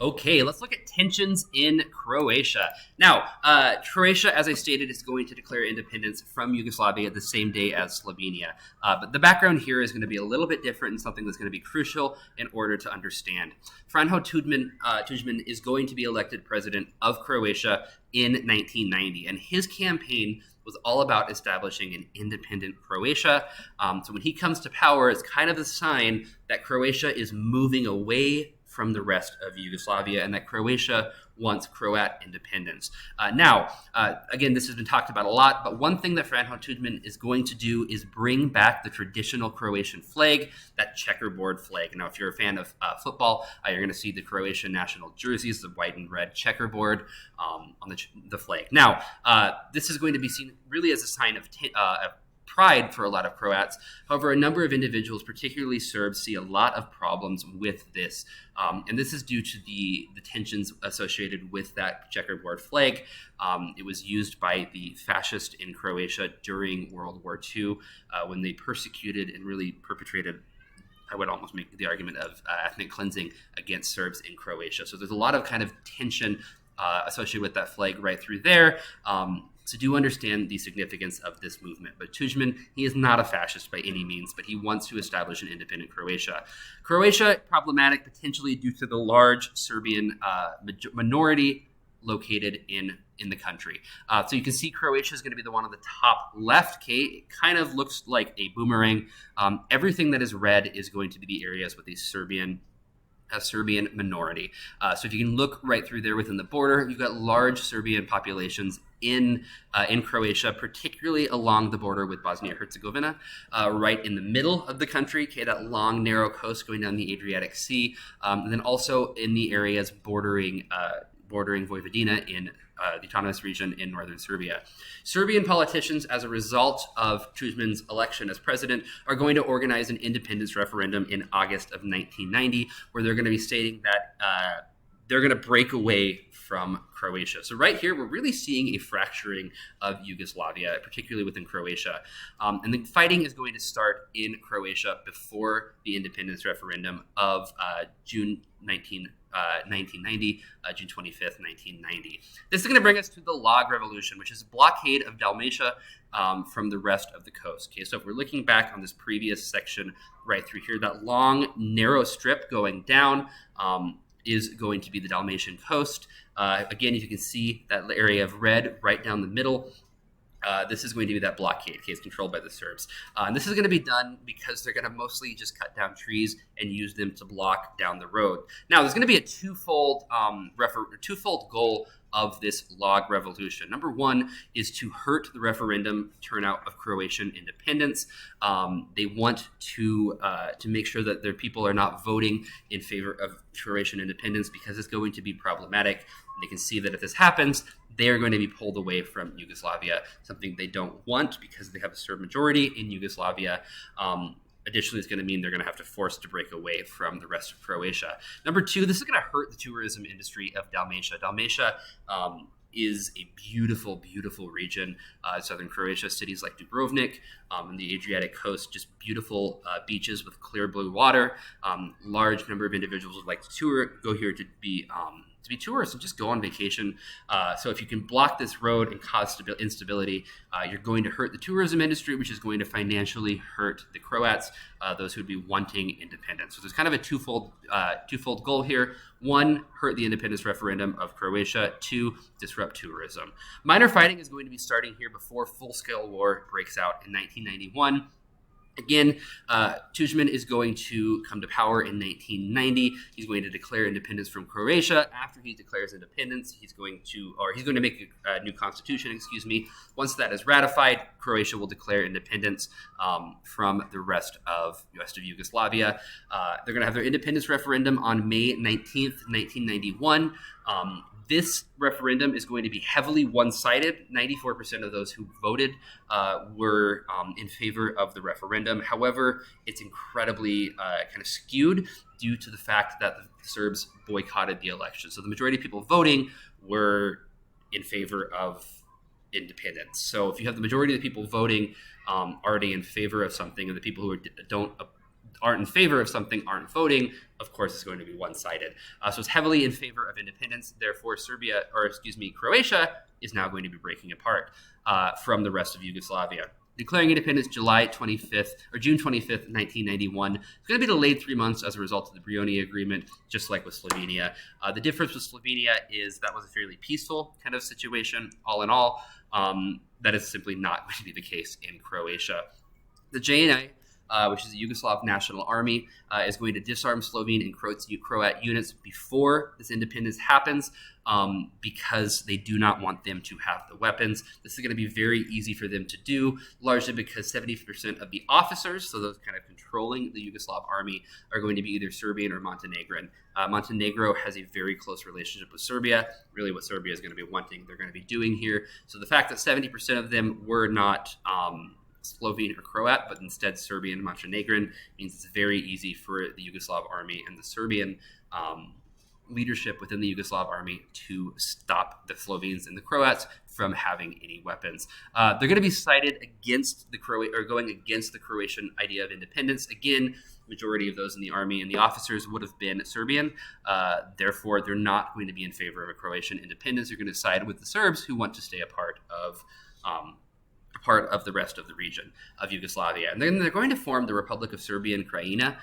Okay, let's look at tensions in Croatia. Now, Croatia, as I stated, is going to declare independence from Yugoslavia the same day as Slovenia. But the background here is going to be a little bit different and something that's going to be crucial in order to understand. Franjo Tudjman is going to be elected president of Croatia in 1990, and his campaign was all about establishing an independent Croatia. So when he comes to power, it's kind of a sign that Croatia is moving away from the rest of Yugoslavia and that Croatia wants Croat independence. Again, this has been talked about a lot, but one thing that Franjo Tudjman is going to do is bring back the traditional Croatian flag, that checkerboard flag. Now, if you're a fan of football, you're going to see the Croatian national jerseys, the white and red checkerboard on the flag. Now, this is going to be seen really as a sign of pride for a lot of Croats. However, a number of individuals, particularly Serbs, see a lot of problems with this. And this is due to the tensions associated with that checkerboard flag. It was used by the fascists in Croatia during World War II when they persecuted and really perpetrated, I would almost make the argument of ethnic cleansing against Serbs in Croatia. So there's a lot of kind of tension associated with that flag right through there. So do understand the significance of this movement. But Tudjman, he is not a fascist by any means, but he wants to establish an independent Croatia. Croatia, problematic potentially due to the large Serbian minority located in the country. So you can see Croatia is going to be the one on the top left, Kate. It kind of looks like a boomerang. Everything that is red is going to be the areas with a Serbian minority. So if you can look right through there within the border, you've got large Serbian populations in Croatia, particularly along the border with Bosnia-Herzegovina, right in the middle of the country, okay, that long, narrow coast going down the Adriatic Sea, and then also in the areas bordering Vojvodina in the autonomous region in northern Serbia. Serbian politicians, as a result of Tudjman's election as president, are going to organize an independence referendum in August of 1990, where they're going to be stating that they're going to break away from Croatia. So right here, we're really seeing a fracturing of Yugoslavia, particularly within Croatia. And the fighting is going to start in Croatia before the independence referendum of June 1990, June 25th, 1990. This is going to bring us to the Log Revolution, which is a blockade of Dalmatia from the rest of the coast. Okay, so if we're looking back on this previous section right through here, that long, narrow strip going down is going to be the Dalmatian coast. Again, you can see that area of red right down the middle. This is going to be that blockade case controlled by the Serbs. And this is going to be done because they're going to mostly just cut down trees and use them to block down the road. Now, there's going to be a twofold goal of this log revolution. Number one is to hurt the referendum turnout of Croatian independence. They want to make sure that their people are not voting in favor of Croatian independence because it's going to be problematic. And they can see that if this happens, they are going to be pulled away from Yugoslavia, something they don't want because they have a Serb majority in Yugoslavia. Additionally, it's going to mean they're going to have to force to break away from the rest of Croatia. Number two, this is going to hurt the tourism industry of Dalmatia. Dalmatia is a beautiful, beautiful region. Southern Croatia, cities like Dubrovnik and the Adriatic coast, just beautiful beaches with clear blue water. Large number of individuals would like to go here to be tourists and just go on vacation. So if you can block this road and cause instability, you're going to hurt the tourism industry, which is going to financially hurt the Croats, those who would be wanting independence. So there's kind of a twofold goal here. One, hurt the independence referendum of Croatia. Two, disrupt tourism. Minor fighting is going to be starting here before full-scale war breaks out in 1991. Again, Tudjman is going to come to power in 1990. He's going to declare independence from Croatia. After he declares independence, he's going to make a new constitution, Once that is ratified, Croatia will declare independence from the rest of Yugoslavia. They're going to have their independence referendum on May 19th, 1991. This referendum is going to be heavily one-sided. 94% of those who voted were in favor of the referendum. However, it's incredibly kind of skewed due to the fact that the Serbs boycotted the election. So the majority of people voting were in favor of independence. So if you have the majority of the people voting already in favor of something, and the people who aren't in favor of something aren't voting, of course, it's going to be one-sided. So it's heavily in favor of independence. Therefore, Croatia is now going to be breaking apart from the rest of Yugoslavia. Declaring independence June 25th, 1991. It's going to be delayed 3 months as a result of the Brioni Agreement, just like with Slovenia. The difference with Slovenia is that was a fairly peaceful kind of situation, all in all. That is simply not going to be the case in Croatia. The JNA, which is the Yugoslav National Army, is going to disarm Slovene and Croat units before this independence happens because they do not want them to have the weapons. This is going to be very easy for them to do, largely because 70% of the officers, so those kind of controlling the Yugoslav army, are going to be either Serbian or Montenegrin. Montenegro has a very close relationship with Serbia. Really what Serbia is going to be wanting, they're going to be doing here. So the fact that 70% of them were not Slovene or Croat, but instead Serbian and Montenegrin, means it's very easy for the Yugoslav army and the Serbian leadership within the Yugoslav army to stop the Slovenes and the Croats from having any weapons. They're going to be cited against going against the Croatian idea of independence. Again, majority of those in the army and the officers would have been Serbian. Therefore, they're not going to be in favor of a Croatian independence. They're going to side with the Serbs who want to stay a part of the rest of the region of Yugoslavia. And then they're going to form the Republic of Serbia and Krajina.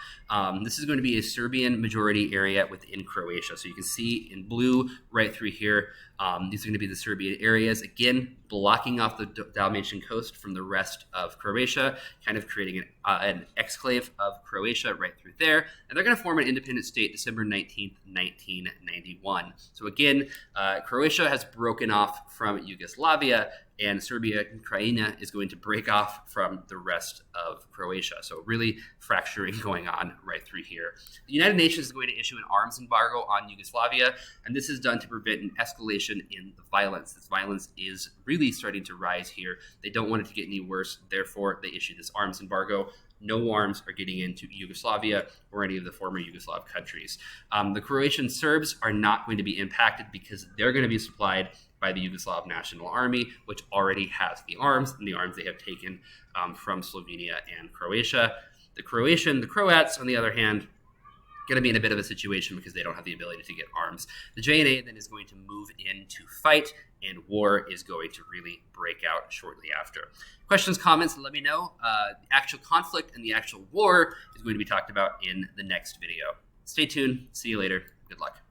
This is going to be a Serbian majority area within Croatia. So you can see in blue right through here, these are going to be the Serbian areas, again, blocking off the Dalmatian coast from the rest of Croatia, kind of creating an exclave of Croatia right through there. And they're going to form an independent state December 19th, 1991. So again, Croatia has broken off from Yugoslavia, and Serbia and Krajina is going to break off from the rest of Croatia. So really fracturing going on right through here. The United Nations is going to issue an arms embargo on Yugoslavia, and this is done to prevent an escalation in the violence. This violence is really starting to rise here. They don't want it to get any worse. Therefore, they issue this arms embargo. No arms are getting into Yugoslavia or any of the former Yugoslav countries. The Croatian Serbs are not going to be impacted because they're going to be supplied by the Yugoslav National Army, which already has the arms, and the arms they have taken from Slovenia and Croatia. The Croats, on the other hand, going to be in a bit of a situation because they don't have the ability to get arms. The JNA then is going to move in to fight, and war is going to really break out shortly after. Questions, comments, let me know. The actual conflict and the actual war is going to be talked about in the next video. Stay tuned. See you later. Good luck.